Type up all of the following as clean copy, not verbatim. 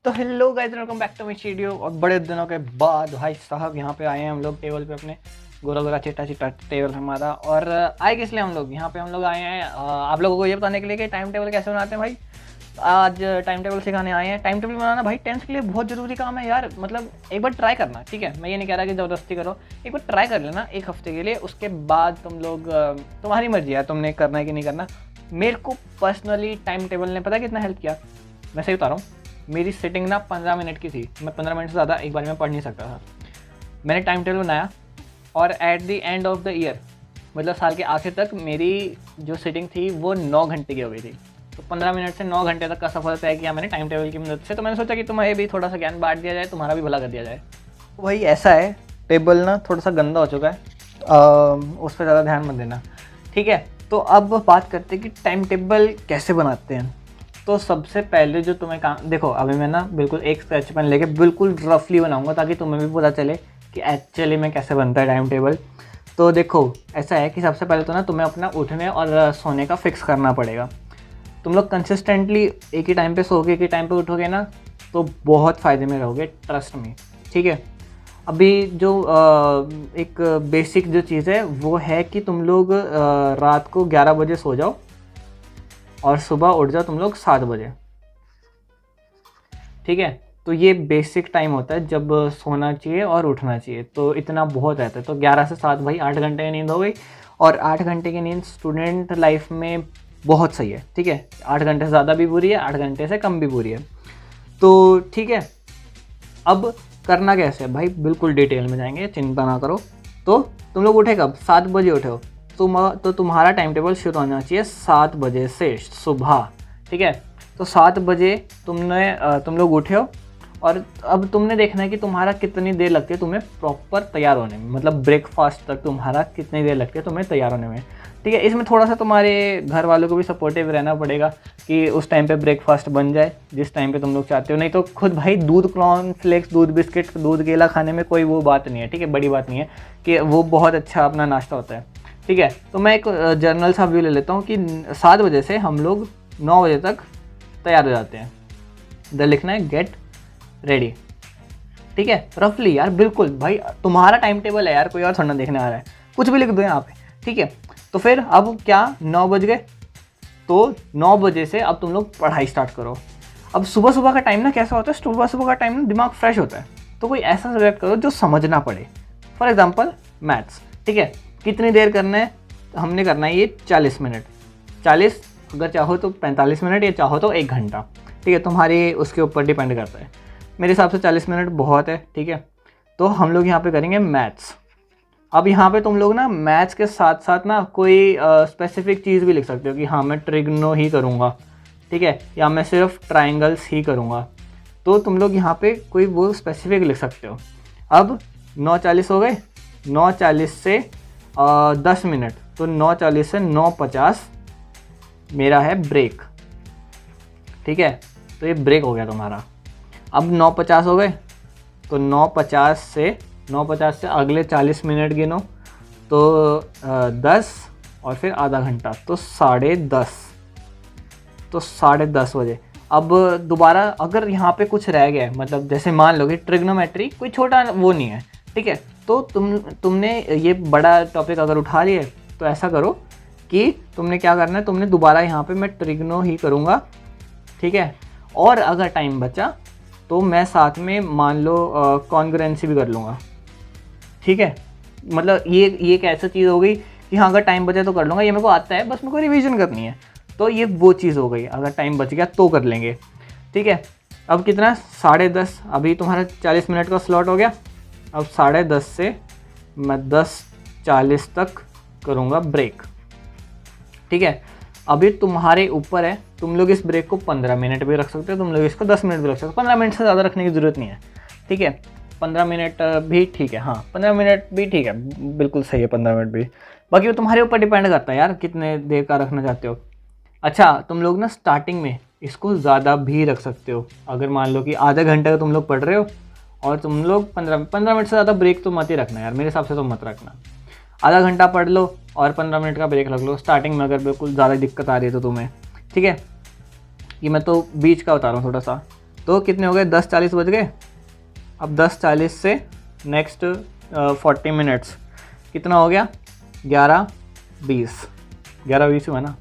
तो hello guys, welcome back to my video. और बड़े दिनों के बाद भाई साहब यहाँ पे आए हैं हम लोग टेबल पे अपने। गोरा गोरा चिट्टा चिट्टा टेबल हमारा। और आए किस लिए हम लोग यहाँ पे? हम लोग आए हैं आप लोगों को ये बताने के लिए कि टाइम टेबल कैसे बनाते हैं भाई। आज टाइम टेबल सिखाने आए हैं। टाइम टेबल बनाना भाई 10th के लिए बहुत ज़रूरी काम है यार। मतलब एक बार ट्राई करना, ठीक है? मैं ये नहीं कह रहा कि ज़बरदस्ती करो, एक बार ट्राई कर लेना एक हफ्ते के लिए। उसके बाद तुम लोग तुम्हारी मर्जी है तुमने करना है कि नहीं करना। मेरे को पर्सनली टाइम टेबल ने पता कितना हेल्प किया, मैं सही बता रहा हूँ। मेरी सिटिंग ना 15 मिनट की थी, मैं 15 मिनट से ज़्यादा एक बार में पढ़ नहीं सकता था। मैंने टाइम टेबल बनाया और at the end of the year, मतलब साल के आखिर तक, मेरी जो सिटिंग थी वो 9 घंटे की हो गई थी। तो 15 मिनट से 9 घंटे तक का सफ़र तय किया मैंने टाइम टेबल की मदद से। तो मैंने सोचा कि तुम्हें भी थोड़ा सा ज्ञान बांट दिया जाए, तुम्हारा भी भला कर दिया जाए। तो भाई ऐसा है, टेबल ना थोड़ा सा गंदा हो चुका है, उस पर ज़्यादा ध्यान मत देना, ठीक है? तो अब बात करते हैं कि टाइम टेबल कैसे बनाते हैं। तो सबसे पहले जो तुम्हें काम, देखो अभी मैं ना बिल्कुल एक स्केच पेन लेके बिल्कुल रफली बनाऊंगा ताकि तुम्हें भी पता चले कि एक्चुअली में कैसे बनता है टाइम टेबल। तो देखो ऐसा है कि सबसे पहले तो ना तुम्हें अपना उठने और सोने का फिक्स करना पड़ेगा। तुम लोग कंसिस्टेंटली एक ही टाइम पे सोओगे, एक ही टाइम पे उठोगे ना, तो बहुत फ़ायदे में रहोगे, ट्रस्ट में, ठीक है? अभी जो एक बेसिक जो चीज़ है वो है कि तुम लोग रात को 11 बजे सो जाओ और सुबह उठ जाओ तुम लोग 7 बजे, ठीक है? तो ये बेसिक टाइम होता है जब सोना चाहिए और उठना चाहिए, तो इतना बहुत रहता है। तो 11 से 7 भाई 8 घंटे की नींद हो गई। और 8 घंटे की नींद स्टूडेंट लाइफ में बहुत सही है, ठीक है? 8 घंटे से ज़्यादा भी बुरी है, 8 घंटे से कम भी बुरी है। तो ठीक है, अब करना कैसे है भाई, बिल्कुल डिटेल में जाएंगे, चिंता ना करो। तो तुम लोग उठे कब? 7 बजे उठे हो तो तुम्हारा टाइम टेबल शुरू होना चाहिए 7 बजे से सुबह, ठीक है? तो 7 बजे तुम लोग उठे हो और अब तुमने देखना है कि तुम्हारा कितनी देर लगती है तुम्हें प्रॉपर तैयार होने में, मतलब ब्रेकफास्ट तक तुम्हारा कितनी देर लगती है तुम्हें तैयार होने में, ठीक है? इसमें थोड़ा सा तुम्हारे घर वालों को भी सपोर्टिव रहना पड़ेगा कि उस टाइम पे ब्रेकफास्ट बन जाए जिस टाइम पे तुम लोग चाहते हो। नहीं तो खुद भाई दूध कॉर्नफ्लेक्स, दूध बिस्किट, दूध केला खाने में कोई वो बात नहीं है, ठीक है? बड़ी बात नहीं है कि वो बहुत अच्छा अपना नाश्ता होता है, ठीक है? तो मैं एक जर्नल सा व्यू ले लेता हूँ कि 7 बजे से हम लोग 9 बजे तक तैयार हो जाते हैं। इधर लिखना है गेट रेडी, ठीक है? रफली यार, बिल्कुल भाई तुम्हारा टाइम टेबल है यार, कोई और थोड़ा ना देखने आ रहा है। कुछ भी लिख दो यहाँ पे, ठीक है? तो फिर अब क्या, 9 बज गए, तो 9 बजे से अब तुम लोग पढ़ाई स्टार्ट करो। अब सुबह सुबह का टाइम ना कैसा होता है, सुबह सुबह का टाइम ना दिमाग फ्रेश होता है, तो कोई ऐसा सब्जेक्ट करो जो समझना पड़े। फॉर एग्जाम्पल मैथ्स, ठीक है? कितनी देर करना है? तो हमने करना है ये 40 मिनट, 40, अगर चाहो तो 45 मिनट, या चाहो तो 1 घंटा, ठीक है? तुम्हारी उसके ऊपर डिपेंड करता है। मेरे हिसाब से 40 मिनट बहुत है, ठीक है? तो हम लोग यहाँ पे करेंगे मैथ्स। अब यहाँ पे तुम लोग ना मैथ्स के साथ साथ ना कोई स्पेसिफिक चीज़ भी लिख सकते हो कि हाँ मैं ट्रिग्नो ही करूँगा, ठीक है? या मैं सिर्फ ट्राइंगल्स ही करूँगा। तो तुम लोग यहाँ पे कोई वो स्पेसिफिक लिख सकते हो। अब 9:40 हो गए, 9:40 से 10 मिनट, तो 9:40 से 9:50 मेरा है ब्रेक, ठीक है? तो ये ब्रेक हो गया तुम्हारा। अब 9:50 हो गए, तो 9:50 से अगले 40 मिनट गिनो, तो 10 और फिर आधा घंटा, तो 10:30, तो 10:30 बजे। अब दोबारा अगर यहाँ पे कुछ रह गया है, मतलब जैसे मान लो कि ट्रिग्नोमेट्री कोई छोटा वो नहीं है, ठीक है? तो तुमने ये बड़ा टॉपिक अगर उठा लिया है, तो ऐसा करो कि तुमने क्या करना है, तुमने दोबारा यहाँ पे मैं ट्रिग्नो ही करूँगा, ठीक है? और अगर टाइम बचा तो मैं साथ में मान लो कॉन्ग्रुएंसी भी कर लूँगा, ठीक है? मतलब ये एक ऐसा चीज़ हो गई कि हाँ अगर टाइम बचा तो कर लूँगा, ये मेरे को आता है, बस मेरे को रिवीजन करनी है। तो ये वो चीज़ हो गई, अगर टाइम बच गया तो कर लेंगे, ठीक है? अब कितना, 10:30, अभी तुम्हारा 40 मिनट का स्लॉट हो गया। अब 10:30 से मैं 10:40 तक करूँगा ब्रेक, ठीक है? अभी तुम्हारे ऊपर है, तुम लोग इस ब्रेक को 15 मिनट भी रख सकते हो, तुम लोग इसको 10 मिनट भी रख सकते हो। 15 मिनट से ज़्यादा रखने की ज़रूरत नहीं है, ठीक है? 15 मिनट भी ठीक है, हाँ 15 मिनट भी ठीक है, बिल्कुल सही है 15 मिनट भी। बाकी वो तुम्हारे ऊपर डिपेंड करता है यार कितने देर का रखना चाहते हो। अच्छा, तुम लोग ना स्टार्टिंग में इसको ज़्यादा भी रख सकते हो। अगर मान लो कि आधे घंटे का तुम लोग पढ़ रहे हो और तुम लोग 15 मिनट से ज़्यादा ब्रेक तो मत ही रखना यार, मेरे हिसाब से तो मत रखना। आधा घंटा पढ़ लो और 15 मिनट का ब्रेक रख लो स्टार्टिंग में, अगर बिल्कुल ज़्यादा दिक्कत आ रही है तो तुम्हें, ठीक है? ये मैं तो बीच का बता रहा हूँ थोड़ा सा। तो कितने हो गए, 10:40 बज गए। अब 10:40 से नेक्स्ट 40 मिनट्स कितना हो गया, 11:20, 11:20 हुआ ना,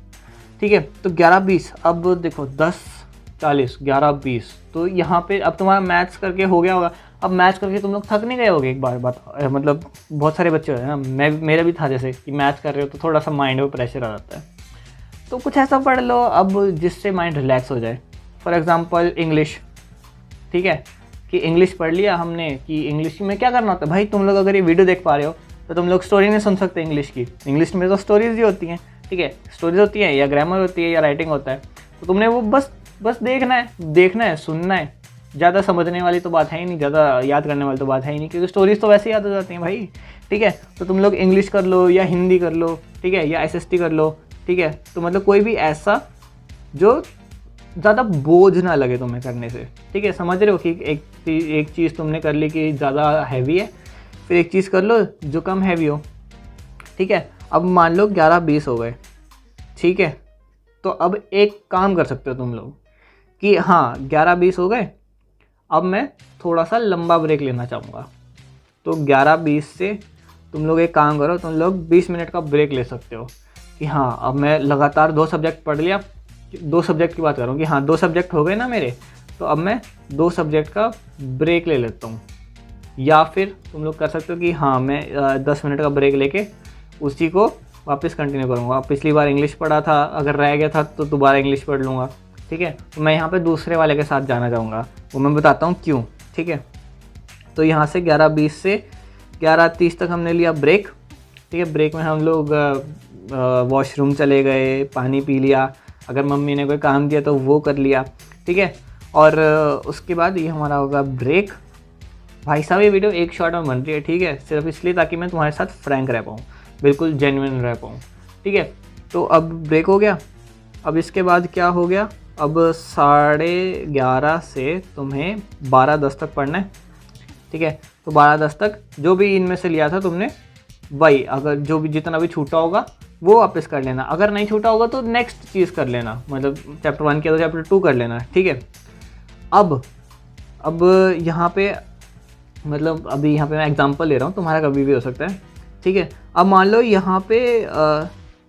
ठीक है। तो 11:20, अब देखो 10:40, 11:20, तो यहाँ पे अब तुम्हारा मैथ्स करके हो गया होगा। अब मैथ्स करके तुम लोग थक नहीं गए होगे एक बार बात, मतलब बहुत सारे बच्चे होते हैं ना, मेरा भी था जैसे कि मैथ्स कर रहे हो तो थोड़ा सा माइंड में प्रेशर आ जाता है, तो कुछ ऐसा पढ़ लो अब जिससे माइंड रिलैक्स हो जाए। फॉर एग्जांपल इंग्लिश, ठीक है, कि इंग्लिश पढ़ लिया हमने कि इंग्लिश में क्या करना होता है भाई, तुम लोग अगर ये वीडियो देख पा रहे हो तो तुम लोग स्टोरी नहीं सुन सकते इंग्लिश की, इंग्लिश में तो स्टोरीज ही होती हैं, ठीक है, स्टोरीज होती हैं या ग्रामर होती है या राइटिंग होता है, तो तुमने वो बस देखना है, सुनना है, ज़्यादा समझने वाली तो बात है ही नहीं, ज़्यादा याद करने वाली तो बात है ही नहीं, क्योंकि स्टोरीज तो वैसे याद हो जाती हैं भाई, ठीक है। तो तुम लोग इंग्लिश कर लो या हिंदी कर लो, ठीक है, या SST कर लो, ठीक है, तो मतलब कोई भी ऐसा जो ज़्यादा बोझ ना लगे तुम्हें करने से, ठीक है। समझ रहे हो कि एक चीज़ तुमने कर ली कि ज़्यादा हैवी है, फिर एक चीज़ कर लो जो कम हैवी हो, ठीक है। अब मान लो 11:20 हो गए, ठीक है, तो अब एक काम कर सकते हो तुम लोग कि हाँ 11:20 हो गए, अब मैं थोड़ा सा लंबा ब्रेक लेना चाहूँगा, तो 11:20 से तुम लोग एक काम करो, तुम लोग 20 मिनट का ब्रेक ले सकते हो कि हाँ अब मैं लगातार 2 सब्जेक्ट पढ़ लिया, 2 सब्जेक्ट की बात करूँ कि हाँ 2 सब्जेक्ट हो गए ना मेरे, तो अब मैं 2 सब्जेक्ट का ब्रेक ले लेता हूँ। या फिर तुम लोग कर सकते हो कि हाँ मैं 10 मिनट का ब्रेक लेके उसी को वापस कंटिन्यू करूँगा। पिछली बार इंग्लिश पढ़ा था, अगर रह गया था तो दोबारा इंग्लिश पढ़ लूँगा, ठीक है। तो मैं यहाँ पे दूसरे वाले के साथ जाना चाहूँगा, वो मैं बताता हूँ क्यों, ठीक है। तो यहाँ से 11:20 से 11:30 तक हमने लिया ब्रेक, ठीक है। ब्रेक में हम लोग वॉशरूम चले गए, पानी पी लिया, अगर मम्मी ने कोई काम दिया तो वो कर लिया, ठीक है। और उसके बाद ये हमारा होगा ब्रेक। भाई साहब ये वीडियो एक शॉट में बन रही है, ठीक है, सिर्फ इसलिए ताकि मैं तुम्हारे साथ फ्रैंक रह पाऊँ, बिल्कुल जेन्युइन रह पाऊँ, ठीक है। तो अब ब्रेक हो गया, अब इसके बाद क्या हो गया, अब 11:30 से तुम्हें 12:10 तक पढ़ना है, ठीक है। तो 12:10 तक जो भी इनमें से लिया था तुमने वही, अगर जो भी जितना भी छूटा होगा वो वापस कर लेना, अगर नहीं छूटा होगा तो नेक्स्ट चीज़ कर लेना, मतलब चैप्टर 1 किया तो चैप्टर 2 कर लेना, ठीक है। अब यहाँ पे मतलब अभी यहाँ पे मैं एग्जांपल ले रहा हूँ, तुम्हारा कभी भी हो सकता है, ठीक है। अब मान लो यहाँ पे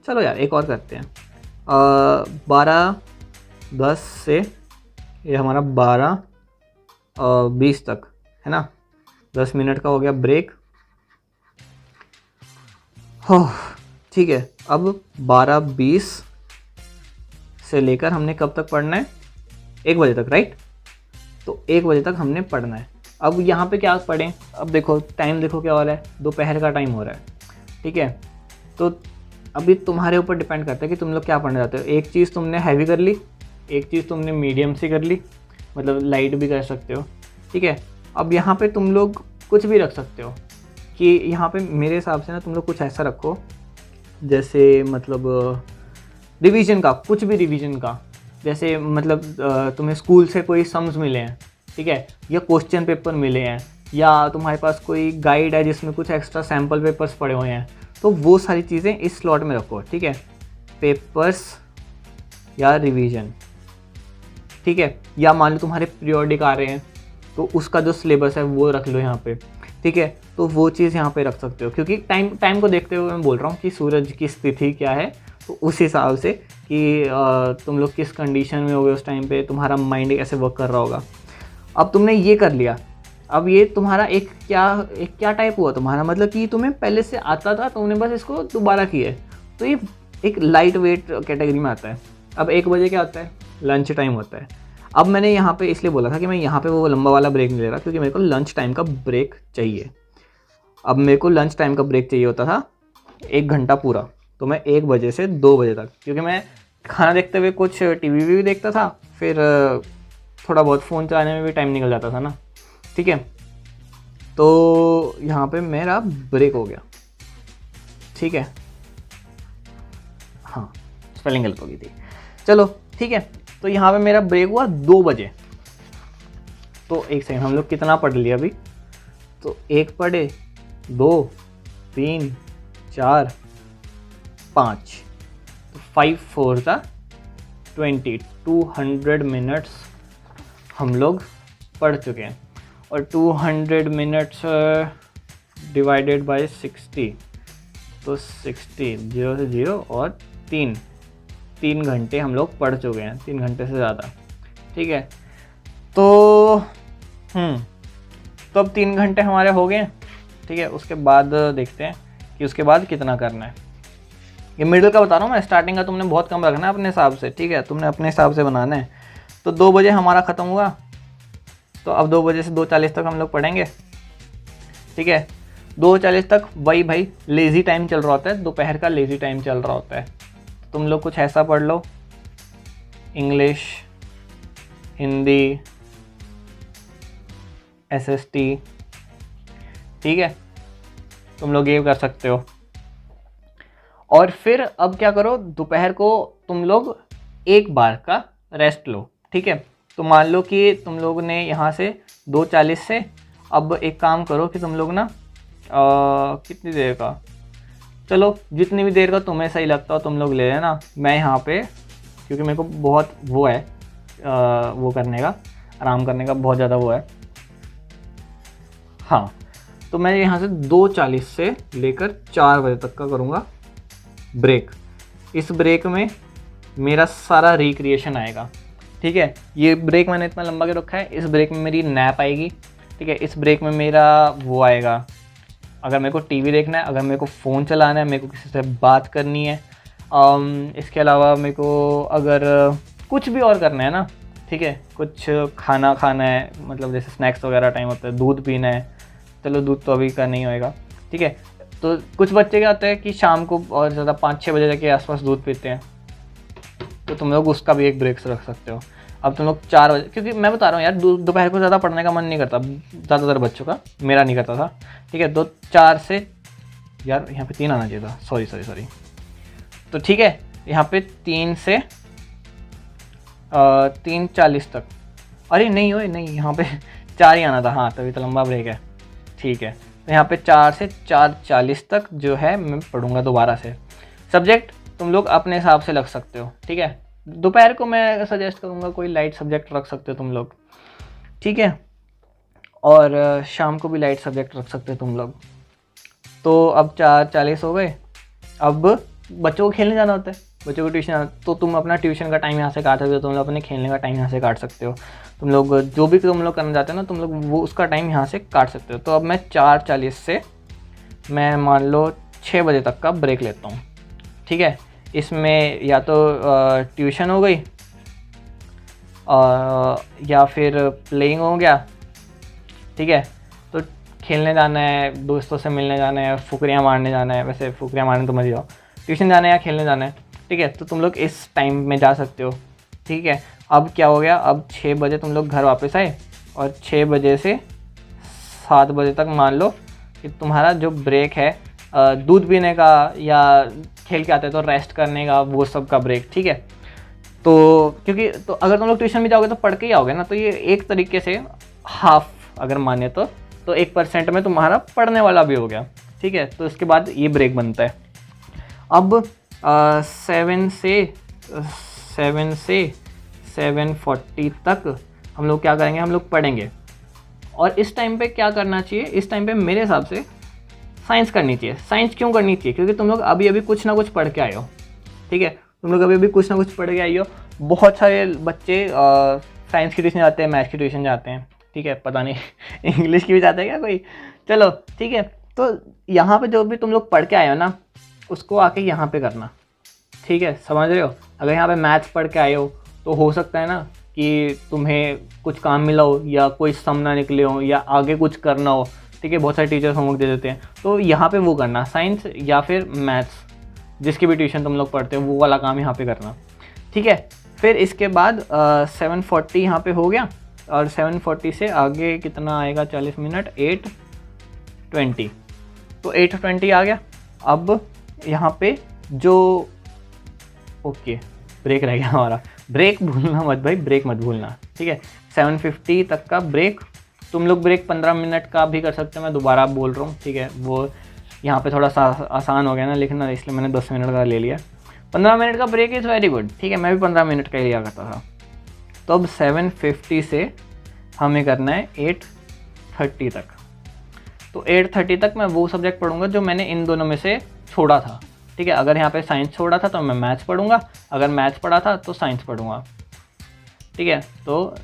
चलो यार एक और करते हैं, 12:10 से ये हमारा 12:20 तक है ना, 10 मिनट का हो गया ब्रेक, हो ठीक है। अब 12:20 से लेकर हमने कब तक पढ़ना है, 1 बजे तक, राइट। तो 1 बजे तक हमने पढ़ना है। अब यहाँ पे क्या पढ़ें, अब देखो टाइम देखो क्या हो रहा है, दोपहर का टाइम हो रहा है, ठीक है। तो अभी तुम्हारे ऊपर डिपेंड करता है कि तुम लोग क्या पढ़ना चाहते हो। एक चीज़ तुमने हैवी कर ली, एक चीज़ तुमने मीडियम सी कर ली, मतलब लाइट भी कर सकते हो, ठीक है। अब यहाँ पे तुम लोग कुछ भी रख सकते हो कि यहाँ पे मेरे हिसाब से ना तुम लोग कुछ ऐसा रखो जैसे मतलब रिवीजन का, कुछ भी रिवीजन का, जैसे मतलब तुम्हें स्कूल से कोई सम्स मिले हैं, ठीक है, या क्वेश्चन पेपर मिले हैं, या तुम्हारे पास कोई गाइड है जिसमें कुछ एक्स्ट्रा सैम्पल पेपर्स पड़े हुए हैं, तो वो सारी चीज़ें इस स्लॉट में रखो, ठीक है। पेपर्स या रिवीजन, ठीक है। या मान लो तुम्हारे पीरियोडिक आ रहे हैं तो उसका जो सिलेबस है वो रख लो यहाँ पे, ठीक है। तो वो चीज़ यहाँ पे रख सकते हो, क्योंकि टाइम को देखते हुए मैं बोल रहा हूँ कि सूरज की स्थिति क्या है, तो उस हिसाब से कि तुम लोग किस कंडीशन में होगे उस टाइम पे, तुम्हारा माइंड कैसे वर्क कर रहा होगा। अब तुमने ये कर लिया, अब ये तुम्हारा एक क्या टाइप हुआ तुम्हारा, मतलब कि तुम्हें पहले से आता था, तुमने बस इसको दोबारा किया है, तो ये एक लाइट वेट कैटेगरी में आता है। अब 1 बजे क्या होता है, लंच टाइम होता है। अब मैंने यहाँ पे इसलिए बोला था कि मैं यहाँ पे वो लंबा वाला ब्रेक नहीं ले रहा, क्योंकि मेरे को लंच टाइम का ब्रेक चाहिए। अब मेरे को लंच टाइम का ब्रेक चाहिए होता था 1 घंटा पूरा, तो मैं 1 बजे से 2 बजे तक, क्योंकि मैं खाना देखते हुए कुछ टीवी भी देखता था, फिर थोड़ा बहुत फ़ोन चलाने में भी टाइम निकल जाता था ना, ठीक है। तो यहाँ पे मेरा ब्रेक हो गया, ठीक है। हाँ स्पेलिंग गलत हो गई थी, चलो ठीक है। तो यहाँ पे मेरा ब्रेक हुआ 2 बजे। तो एक सेकंड, हम लोग कितना पढ़ लिया अभी, तो 1 पढ़े, 2, 3, 4, 5, तो 5 4 था 20, 200 मिनट्स हम लोग पढ़ चुके हैं, और 200 मिनट्स डिवाइडेड बाय 60, तो 60 0 से 0 और 3 घंटे हम लोग पढ़ चुके हैं, 3 घंटे से ज़्यादा। ठीक है, तो तो अब 3 घंटे हमारे हो गए। ठीक है, उसके बाद देखते हैं कि उसके बाद कितना करना है। ये मिडिल का बता रहा हूँ मैं, स्टार्टिंग का तुमने बहुत कम रखना है अपने हिसाब से। ठीक है, तुमने अपने हिसाब से बनाना है। तो 2 बजे हमारा ख़त्म हुआ, तो अब 2 बजे से 2:40 तक हम लोग पढ़ेंगे। ठीक है, 2:40 तक वही भाई लेज़ी टाइम चल रहा होता है, दोपहर का लेज़ी टाइम चल रहा होता है। तुम लोग कुछ ऐसा पढ़ लो, इंग्लिश, हिंदी, SST। ठीक है, तुम लोग ये कर सकते हो। और फिर अब क्या करो, दोपहर को तुम लोग एक बार का रेस्ट लो। ठीक है, तो मान लो कि तुम लोग ने यहाँ से 2:40 से, अब एक काम करो कि तुम लोग ना कितनी देर का, चलो जितनी भी देर का तुम्हें सही लगता हो तुम लोग ले लेना। मैं यहाँ पे, क्योंकि मेरे को बहुत वो है वो करने का, आराम करने का बहुत ज़्यादा वो है, हाँ, तो मैं यहाँ से 2:40 से लेकर 4 बजे तक का करूँगा ब्रेक। इस ब्रेक में मेरा सारा रिक्रिएशन आएगा। ठीक है, ये ब्रेक मैंने इतना लंबा के रखा है। इस ब्रेक में मेरी नैप आएगी। ठीक है, इस ब्रेक में मेरा वो आएगा, अगर मेरे को टीवी देखना है, अगर मेरे को फ़ोन चलाना है, मेरे को किसी से बात करनी है, इसके अलावा मेरे को अगर कुछ भी और करना है ना, ठीक है, कुछ खाना खाना है, मतलब जैसे स्नैक्स वगैरह टाइम होता है, दूध पीना है, चलो दूध तो अभी का नहीं होएगा। ठीक है, तो कुछ बच्चे क्या होता है कि शाम को और ज़्यादा 5-6 बजे तक के आसपास दूध पीते हैं, तो तुम लोग उसका भी एक ब्रेक रख सकते हो। अब तुम लोग 4 बजे, क्योंकि मैं बता रहा हूँ यार, दोपहर को ज़्यादा पढ़ने का मन नहीं करता ज़्यादातर बच्चों का, मेरा नहीं करता था। ठीक है, तो 4 से, यार यहाँ पे 3 आना चाहिए था, सॉरी। तो ठीक है, यहाँ पे 3 से 3:40 तक, अरे नहीं हो नहीं, यहाँ पे 4 ही आना था, हाँ तभी तो लंबा ब्रेक है। ठीक है, तो यहाँ पे 4 से 4:40 तक जो है मैं पढ़ूंगा दोबारा से। सब्जेक्ट तुम लोग अपने हिसाब से रख सकते हो। ठीक है, दोपहर को मैं सजेस्ट करूँगा कोई लाइट सब्जेक्ट रख सकते हो तुम लोग। ठीक है, और शाम को भी लाइट सब्जेक्ट रख सकते हो तुम लोग। तो अब 4:40 हो गए। अब बच्चों को खेलने जाना होता है, बच्चों को ट्यूशन, तो तुम अपना ट्यूशन का टाइम यहाँ से काट सकते हो, तुम लोग अपने खेलने का टाइम यहाँ से काट सकते हो। तुम लोग जो भी तुम लोग करना चाहते हो ना, तुम लोग वो उसका टाइम यहाँ से काट सकते हो। तो अब मैं 4:40 से मैं मान लो 6 बजे तक का ब्रेक लेता हूँ। ठीक है, इसमें या तो ट्यूशन हो गई या फिर प्लेइंग हो गया। ठीक है, तो खेलने जाना है, दोस्तों से मिलने जाना है, फुकरियाँ मारने जाना है, वैसे फुकरियाँ मारने तो मत जाओ, ट्यूशन जाना है या खेलने जाना है। ठीक है, तो तुम लोग इस टाइम में जा सकते हो। ठीक है, अब क्या हो गया, अब 6 बजे तुम लोग घर वापस आए, और 6 बजे से 7 बजे तक मान लो कि तुम्हारा जो ब्रेक है दूध पीने का या खेल के आते हैं तो रेस्ट करने का, वो सब का ब्रेक। ठीक है, तो क्योंकि तो अगर तुम लोग ट्यूशन में जाओगे तो पढ़ के ही आओगे ना, तो ये एक तरीके से हाफ अगर माने तो 1% में तुम्हारा पढ़ने वाला भी हो गया। ठीक है, तो इसके बाद ये ब्रेक बनता है। अब 7 से 7:40 तक हम लोग क्या करेंगे, हम लोग पढ़ेंगे। और इस टाइम पे क्या करना चाहिए, इस टाइम पे मेरे हिसाब से साइंस करनी चाहिए। साइंस क्यों करनी चाहिए, क्योंकि तुम लोग अभी अभी कुछ ना कुछ पढ़ के आए हो। ठीक है, तुम लोग अभी अभी कुछ ना कुछ पढ़ के आए हो। बहुत सारे बच्चे साइंस की ट्यूशन जाते हैं, मैथ्स की ट्यूशन जाते हैं। ठीक है, पता नहीं इंग्लिश की भी जाता है क्या कोई, चलो ठीक है। तो यहाँ पे जो भी तुम लोग पढ़ के आए हो ना, उसको आके यहाँ पे करना। ठीक है, समझ रहे हो। अगर यहाँ पे मैथ्स पढ़ के आए हो तो हो सकता है ना कि तुम्हें कुछ काम मिला हो, या कोई सम ना निकले हो, या आगे कुछ करना हो। ठीक है, बहुत सारे टीचर्स होमवर्क दे देते हैं, तो यहाँ पे वो करना, साइंस या फिर मैथ्स, जिसकी भी ट्यूशन तुम लोग पढ़ते हो वो वाला काम यहाँ पे करना। ठीक है, फिर इसके बाद 7:40 यहाँ पे हो गया, और 7:40 से आगे कितना आएगा, 40 मिनट, 8:20, तो 8:20 आ गया। अब यहाँ पे जो ओके ब्रेक रह गया हमारा, ब्रेक भूलना मत भाई, ब्रेक मत भूलना। ठीक है, 7:50 तक का ब्रेक। तुम लोग ब्रेक 15 मिनट का भी कर सकते हो, मैं दोबारा बोल रहा हूँ। ठीक है, वो यहाँ पे थोड़ा सा आसान हो गया ना लिखना, इसलिए मैंने 10 मिनट का ले लिया। 15 मिनट का ब्रेक इज़ वेरी गुड। ठीक है, मैं भी 15 मिनट का ही लिया करता था। तो अब 7:50 से हमें करना है 8:30 तक। तो 8:30 तक मैं वो सब्जेक्ट पढ़ूंगा जो मैंने इन दोनों में से छोड़ा था, ठीक है। अगर यहाँ पे साइंस छोड़ा था तो मैं मैथ्स पढ़ूंगा, अगर मैथ्स पढ़ा था तो साइंस पढ़ूंगा, ठीक है। तो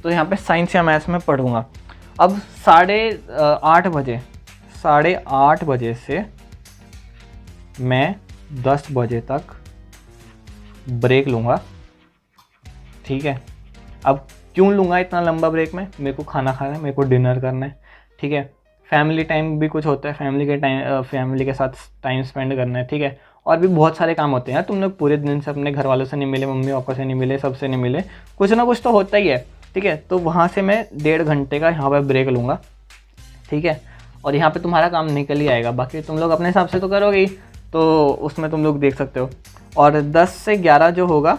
यहाँ पे साइंस या मैथ्स में पढ़ूंगा। अब 8:30 बजे से मैं 10 बजे तक ब्रेक लूँगा, ठीक है। अब क्यों लूँगा इतना लंबा ब्रेक में? मेरे को खाना खाना है, मेरे को डिनर करना है, ठीक है। फैमिली टाइम भी कुछ होता है, फैमिली के साथ टाइम स्पेंड करना है, ठीक है। और भी बहुत सारे काम होते हैं यार। तुम लोग पूरे दिन से अपने घर वालों से नहीं मिले, मम्मी पापा से नहीं मिले, सबसे नहीं मिले, कुछ ना कुछ तो होता ही है, ठीक है। तो वहाँ से मैं 1.5 घंटे का यहाँ पर ब्रेक लूँगा, ठीक है। और यहाँ पे तुम्हारा काम निकल ही आएगा, बाकी तुम लोग अपने हिसाब से तो करोगे ही, तो उसमें तुम लोग देख सकते हो। और 10 से 11 जो होगा,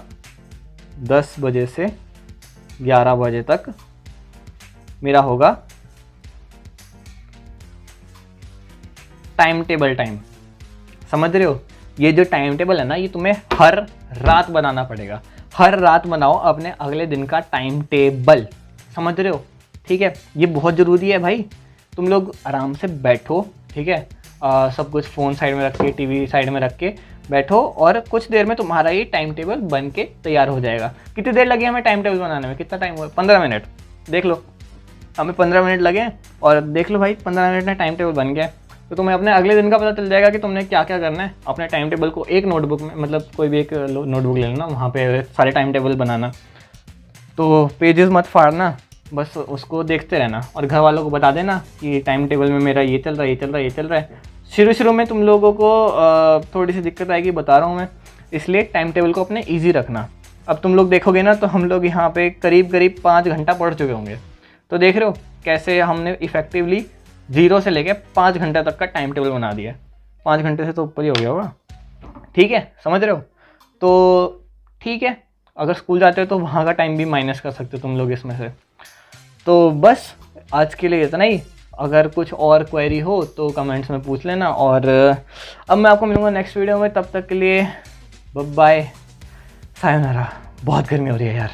10 बजे से 11 बजे तक मेरा होगा टाइम टेबल टाइम। समझ रहे हो? ये जो टाइम टेबल है ना, ये तुम्हें हर रात बनाना पड़ेगा। हर रात बनाओ अपने अगले दिन का टाइम टेबल, समझ रहे हो? ठीक है, ये बहुत ज़रूरी है भाई। तुम लोग आराम से बैठो, ठीक है, सब कुछ फ़ोन साइड में रख के, टीवी साइड में रख के बैठो, और कुछ देर में तुम्हारा ये टाइम टेबल बन के तैयार हो जाएगा। कितनी देर लगी हमें टाइम टेबल बनाने में? कितना टाइम हुआ? 15 मिनट। देख लो, हमें 15 मिनट लगे, और देख लो भाई 15 मिनट में टाइम टेबल बन गया। तो तुम्हें अपने अगले दिन का पता चल जाएगा कि तुमने क्या क्या करना है। अपने टाइम टेबल को एक नोटबुक में, मतलब कोई भी एक नोटबुक ले लेना, वहाँ पे सारे टाइम टेबल बनाना, तो पेजेस मत फाड़ना, बस उसको देखते रहना, और घर वालों को बता देना कि टाइम टेबल में मेरा ये चल रहा है, ये चल रहा है, ये चल रहा है। शुरू में तुम लोगों को थोड़ी सी दिक्कत आएगी, बता रहा हूँ मैं, इसलिए टाइम टेबल को अपने ईजी रखना। अब तुम लोग देखोगे ना, तो हम लोग यहाँ पे करीब 5 घंटा पढ़ चुके होंगे। तो देख रहे हो कैसे हमने इफेक्टिवली 0 से लेके 5 घंटे तक का टाइम टेबल बना दिया। 5 घंटे से तो ऊपर ही हो गया होगा, ठीक है, समझ रहे हो? तो ठीक है, अगर स्कूल जाते हो तो वहाँ का टाइम भी माइनस कर सकते हो तुम लोग इसमें से। तो बस आज के लिए इतना ही। अगर कुछ और क्वेरी हो तो कमेंट्स में पूछ लेना, और अब मैं आपको मिलूँगा नेक्स्ट वीडियो में। तब तक के लिए बाय, सायोनारा। बहुत गर्मी हो रही है यार।